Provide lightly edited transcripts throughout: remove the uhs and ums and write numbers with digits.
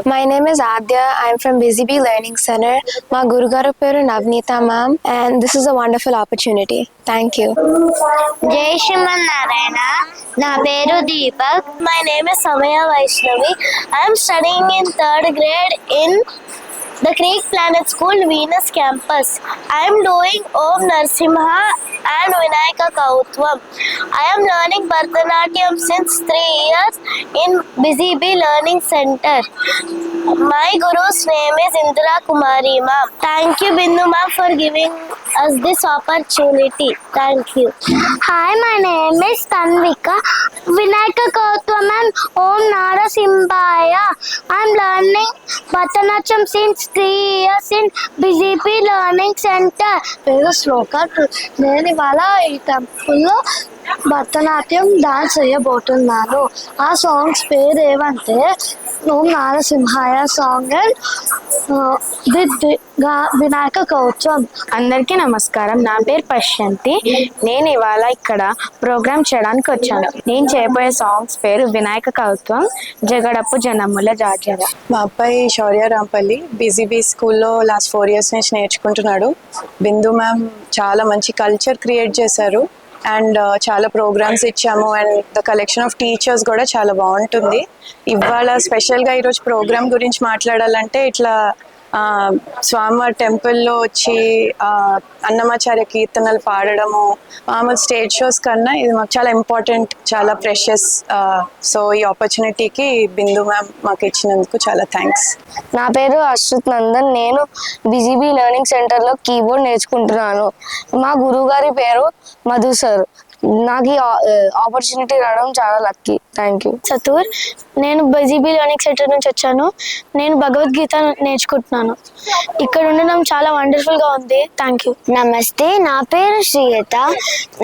My name is Adya. I'm from Busy Bee Learning Center. My Guru Garu peru Navneeta ma'am, and this is a wonderful opportunity. Thank you. జై శ్రీమన్నారాయణ. నా పేరు Deepak. My name is Samaya Vaishnavi. I am studying in 3rd grade in the Creek Planet School Venus campus. I am doing Om Narsimha and Vinayaka Kautvam. I am learning Bharatanatyam since 3 years in Busy Bee Learning Center. My guru's name is Indra Kumari ma'am. Thank you Bindu ma'am for giving us this opportunity. Thank you. Hi, my name is Tanvika. Vinayaka Kautvam and Om Narasimhaya. I'm learning Bharatanatyam since 3 years in Busy Bee Learning Center. పేరు శ్లోక. నేను ఇవాళ ఈ టెంపుల్లో Bharatanatyam dance చేయబోతున్నాను. ఆ songs పేరు ఏమంటే ఓం నారసింహాయ song and Vinayaka కౌత్వం. అందరికీ నమస్కారం. నా పేరు పశ్యంతి. నేను ఇవాళ ఇక్కడ ప్రోగ్రామ్ చేయడానికి వచ్చాను. నేను చేయబోయే సాంగ్స్ పేరు వినాయక కౌత్వం, జగడప్పు జనముల జాజర. మా అబ్బాయి శౌర్య రాంపల్లి బీజీబీ స్కూల్లో లాస్ట్ 4 years నుంచి నేర్చుకుంటున్నాడు. బిందు మ్యామ్ చాలా మంచి కల్చర్ క్రియేట్ చేశారు అండ్ చాలా ప్రోగ్రామ్స్ ఇచ్చాము and the collection of teachers కూడా చాలా బాగుంటుంది. ఇవాళ స్పెషల్గా ఈరోజు ప్రోగ్రామ్ గురించి మాట్లాడాలంటే ఇట్లా స్వామివారి టెంపుల్లో వచ్చి అన్నమాచార్య కీర్తనలు పాడడము మామూలు స్టేజ్ షోస్ కన్నా ఇది మాకు చాలా ఇంపార్టెంట్, చాలా ప్రెషియస్. సో ఈ ఆపర్చునిటీకి బిందు మ్యామ్ మాకు ఇచ్చినందుకు చాలా థ్యాంక్స్. నా పేరు అశ్రుత్ నందన్. నేను బిజీబీ లెర్నింగ్ సెంటర్లో కీబోర్డ్ నేర్చుకుంటున్నాను. మా గురువు గారి పేరు మధు సార్. నాకు ఈ ఆపర్చునిటీ రావడం చాలా లక్కీ. Thank you. చతుర్. నేను బిజీబీ లెర్నింగ్ సెంటర్ నుంచి వచ్చాను. నేను భగవద్గీత నేర్చుకుంటున్నాను. ఇక్కడ ఉండడం చాలా వండర్ఫుల్ గా ఉంది. Thank you. నమస్తే, నా పేరు శ్రీయత.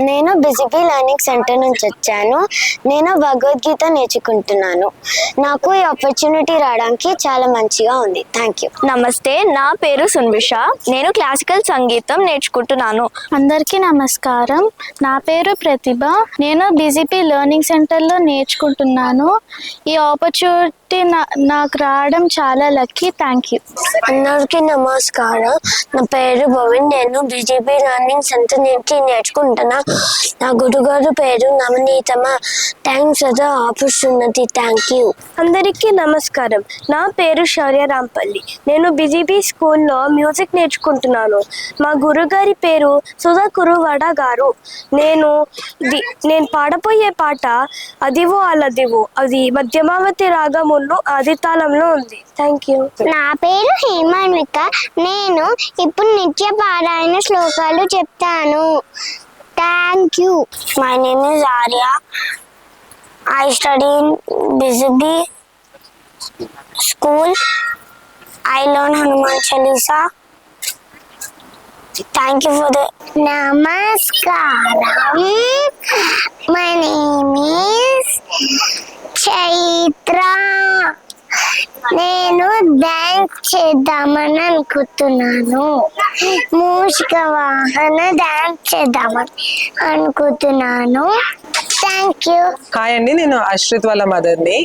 నేను బిజీబీ లెర్నింగ్ సెంటర్ నుంచి వచ్చాను. నేను భగవద్గీత నేర్చుకుంటున్నాను. నాకు ఈ ఆపర్చునిటీ రావడానికి చాలా మంచిగా ఉంది. Thank you. నమస్తే, నా పేరు సున్విష. నేను క్లాసికల్ సంగీతం నేర్చుకుంటున్నాను. అందరికీ నమస్కారం. నా పేరు ప్రతిభ. నేను బిజీబీ లెర్నింగ్ సెంటర్ లో నేర్చుకుంటున్నాను. ఈ ఆపర్చునిటీ నాకు రావడం చాలా లక్కీ. Thank you. అందరికీ నమస్కారం. నా పేరు భవన్. నేను బిజీబీ లెర్నింగ్ సెంటర్ నుంచి నేర్చుకుంటున్నా. నా గురుగారు పేరు Navaneethamma. Thanks for the opportunity. Thank you. అందరికీ నమస్కారం. నా పేరు శౌర్య రాంపల్లి. నేను బిజీబీ స్కూల్లో మ్యూజిక్ నేర్చుకుంటున్నాను. మా గురుగారి పేరు సుధా కురువాడ గారు. నేను పాడబోయే పాట అదివో అలదివో. అది మధ్యమావతి రాగమును ఆది తాళంలో ఉంది. Thank you. నా పేరు హేమాన్విక. నేను ఇప్పుడు నిత్య పారాయణ శ్లోకాలు చెప్తాను. Thank you. My name is Arya. I study in BGB school. I learn Hanuman Chalisa. Thank you for the నమస్కారం. My name is Chaitra. నేను డాన్స్ చేద్దామని అనుకుంటున్నాను. మూషిక వాహన డాన్స్ చేద్దామని అనుకుంటున్నాను. Thank you. హాయ్ అండి, నేను అశ్రిత్ వాళ్ళ మదర్ని.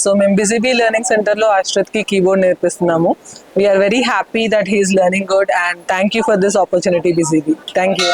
సో మేము బిజీబీ లెర్నింగ్ సెంటర్లో అశ్రిత్కి కీబోర్డ్ నేర్పిస్తున్నాము. We are very happy that he is learning good and thank you for this opportunity busy bee. Thank you.